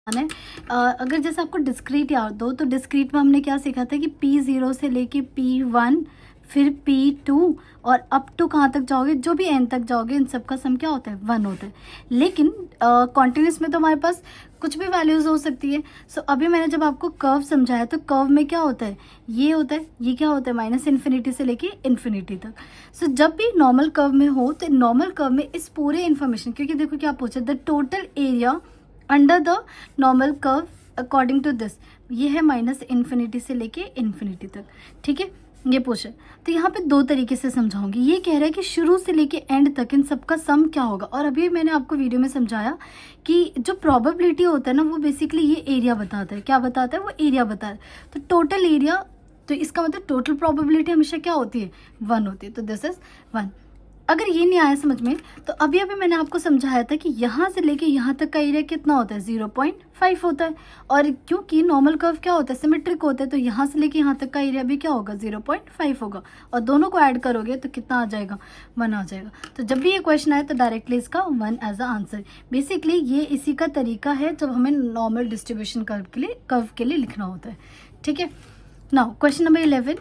है। अगर जैसे आपको डिस्क्रीट याद हो तो डिस्क्रीट में हमने क्या सीखा था कि P0 से लेके P1 फिर P2 और अप टू कहाँ तक जाओगे, जो भी एन तक जाओगे, इन सब का सम क्या होता है, 1 होता है। लेकिन कॉन्टिन्यूस में तो हमारे पास कुछ भी वैल्यूज़ हो सकती है। सो अभी मैंने जब आपको कर्व समझाया तो कर्व में क्या होता है, ये होता है, ये क्या होता है, माइनस इन्फिनिटी से लेके इन्फिनिटी तक। सो जब भी नॉर्मल कर्व में हो तो नॉर्मल कर्व में इस पूरे इन्फॉर्मेशन, क्योंकि देखो क्या पूछा, the total area under the normal curve according to this, ये है माइनस इन्फिनिटी से लेके इन्फिनिटी तक। ठीक है, ये पूछे तो यहाँ पे दो तरीके से समझाऊंगी। ये कह रहा है कि शुरू से लेके एंड तक इन सबका सम क्या होगा। और अभी मैंने आपको वीडियो में समझाया कि जो प्रोबेबिलिटी होता है ना, वो बेसिकली ये एरिया बताता है। क्या बताता है, वो एरिया बताता है। तो टोटल एरिया, तो इसका मतलब टोटल प्रोबेबिलिटी हमेशा क्या होती है, 1 होती है। तो दिस इज 1। अगर ये नहीं आया समझ में तो अभी अभी मैंने आपको समझाया था कि यहाँ से लेके यहाँ तक का एरिया कितना होता है, 0.5 होता है। और क्योंकि नॉर्मल कर्व क्या होता है, सिमेट्रिक होता है, तो यहाँ से लेके यहाँ तक का एरिया भी क्या होगा, 0.5 होगा। और दोनों को ऐड करोगे तो कितना आ जाएगा, 1 आ जाएगा। तो जब भी ये क्वेश्चन आए तो डायरेक्टली इसका 1 एज अ आंसर। बेसिकली ये इसी का तरीका है जब हमें नॉर्मल डिस्ट्रीब्यूशन कर्व के लिए लिखना होता है। ठीक है, नाउ क्वेश्चन नंबर 11।